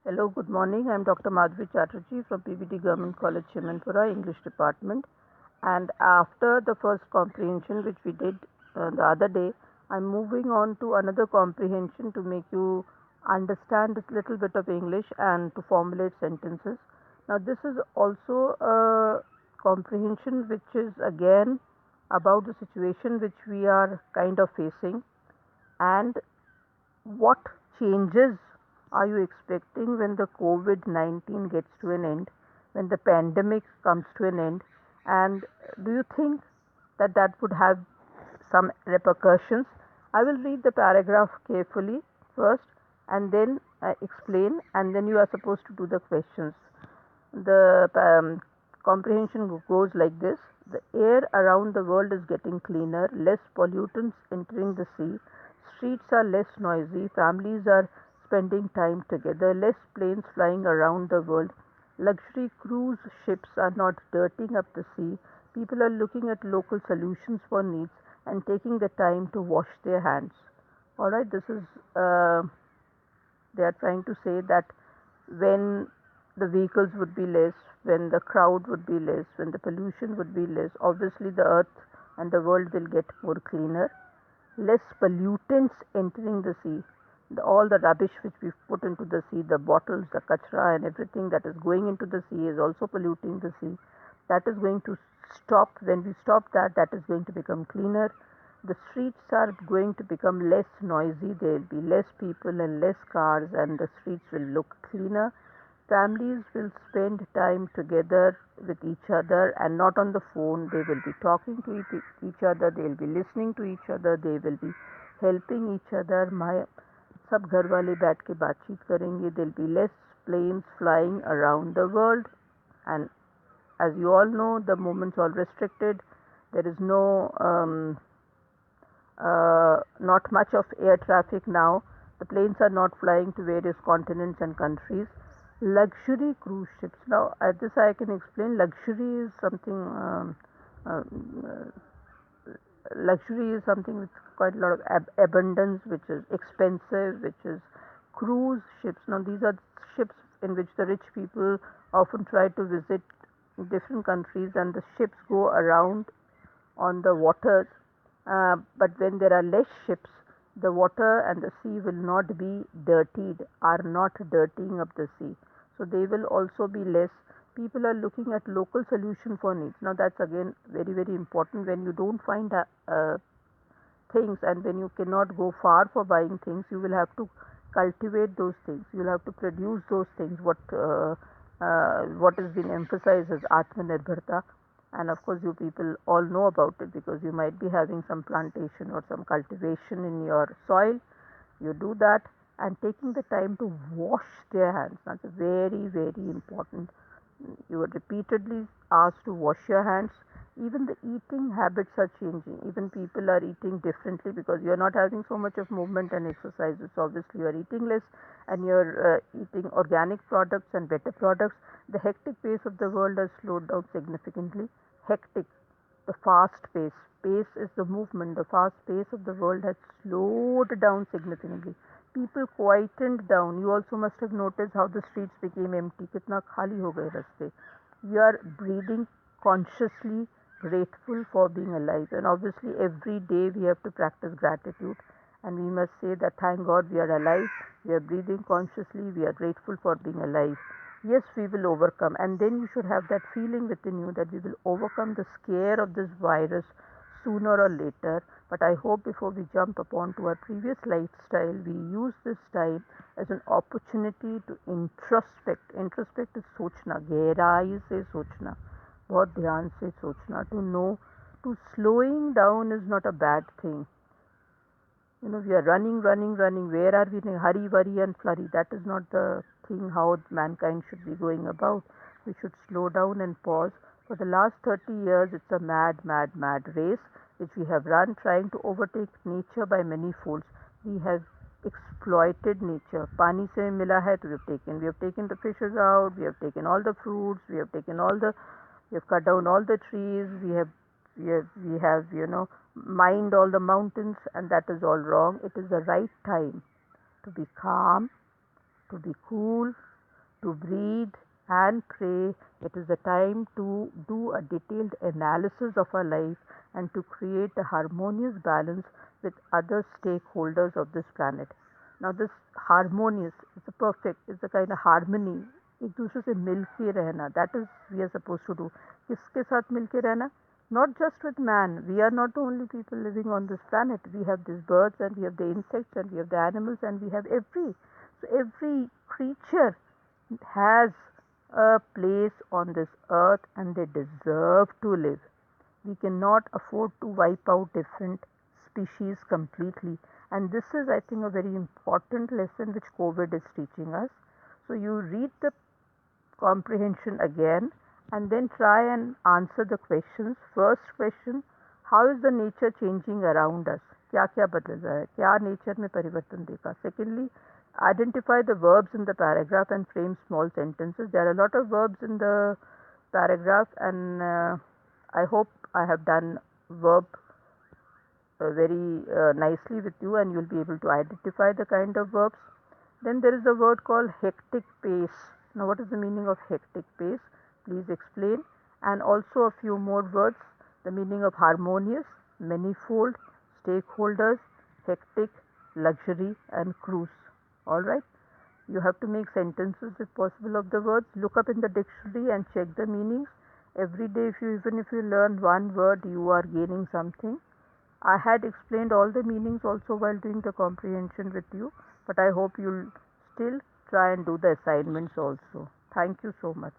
Hello, good morning. I'm Dr. Madhvi Chatterjee from PVT Government College, Chimanpura, English Department. And after the first comprehension, which we did the other day, I'm moving on to another comprehension to make you understand a little bit of English and to formulate sentences. Now, this is also a comprehension which is again about the situation which we are kind of facing and what changes are you expecting when the COVID 19 gets to an end, when the pandemic comes to an end? And do you think that that would have some repercussions? I will read the paragraph carefully first and then explain, and then you are supposed to do the questions. The comprehension goes like this: the air around the world is getting cleaner, less pollutants entering the sea, streets are less noisy, families are spending time together, less planes flying around the world, luxury cruise ships are not dirtying up the sea, people are looking at local solutions for needs and taking the time to wash their hands. Alright, this is they are trying to say that when the vehicles would be less, when the crowd would be less, when the pollution would be less, obviously the earth and the world will get more cleaner. Less pollutants entering the sea. All the rubbish which we put into the sea, the bottles, the kachra, and everything that is going into the sea is also polluting the sea. That is going to stop. When we stop that, that is going to become cleaner. The streets are going to become less noisy. There will be less people and less cars, and the streets will look cleaner. Families will spend time together with each other and not on the phone. They will be talking to each other. They will be listening to each other. They will be helping each other. My सब घर वाले बैठ के बातचीत करेंगे. There'll be less planes flying around the world, and as you all know, the movement's all restricted. There is not much of air traffic now. The planes are not flying to various continents and countries. Luxury cruise ships. Now, this I can explain. Uh, Luxury is something with quite a lot of abundance, which is expensive, which is cruise ships. Now, these are ships in which the rich people often try to visit different countries, and the ships go around on the waters. But when there are less ships, the water and the sea will not be dirtied, are not dirtying up the sea. So they will also be less. People are looking at local solution for needs. Now that's again very very important. When you don't find things and when you cannot go far for buying things, you will have to cultivate those things. You'll have to produce those things. What has been emphasized as Atmanirbharta, and of course you people all know about it because you might be having some plantation or some cultivation in your soil. You do that, and taking the time to wash their hands. That's very very important. You are repeatedly asked to wash your hands. Even the eating habits are changing. Even people are eating differently because you're not having so much of movement and exercises. So obviously you're eating less, and you're eating organic products and better products. The hectic pace of the world has slowed down significantly. Hectic, the fast pace. Pace is the movement. The fast pace of the world has slowed down significantly. People quietened down. You also must have noticed how the streets became empty. कितना खाली हो गए रास्ते. We are breathing consciously, grateful for being alive. And obviously, every day we have to practice gratitude. And we must say that thank God we are alive, we are breathing consciously, we are grateful for being alive. Yes, we will overcome. And then you should have that feeling within you that we will overcome the scare of this virus sooner or later. But I hope before we jump upon to our previous lifestyle, we use this time as an opportunity to introspect. Introspect is सोचना, गहराई से सोचना, बहुत ध्यान से सोचना. To know, to slowing down is not a bad thing. We are running, running, running. Where are we? Hurry, worry, and flurry. That is not the thing how mankind should be going about. We should slow down and pause. For the last 30 years, it's a mad, mad, mad race which we have run, trying to overtake nature by many folds. We have exploited nature. Pani se mila hai to we have taken the fishes out, we have taken all the fruits, we have cut down all the trees, we have mined all the mountains, and that is all wrong. It is the right time to be calm, to be cool, to breathe and pray. It is a time to do a detailed analysis of our life and to create a harmonious balance with other stakeholders of this planet. Now, this harmonious is a perfect, it's a kind of harmony. एक दूसरे से मिल के रहना, that is we are supposed to do. किसके साथ मिल के रहना? Not just with man. We are not the only people living on this planet. We have these birds and we have the insects and we have the animals and we have every creature has a place on this earth and they deserve to live. We cannot afford to wipe out different species completely. And this is, I think, a very important lesson which COVID is teaching us. So you read the comprehension again and then try and answer the questions. First question, how is the nature changing around us? क्या क्या बदल रहा है, क्या nature में परिवर्तन देखा? Secondly, identify the verbs in the paragraph and frame small sentences. There are a lot of verbs in the paragraph and I hope I have done verb very nicely with you and you'll be able to identify the kind of verbs. Then there is a word called hectic pace. Now what is the meaning of hectic pace? Please explain. And also a few more words. The meaning of harmonious, manifold, stakeholders, hectic, luxury and cruise. Alright. You have to make sentences if possible of the words. Look up in the dictionary and check the meanings. Every day even if you learn one word you are gaining something. I had explained all the meanings also while doing the comprehension with you, but I hope you'll still try and do the assignments also. Thank you so much.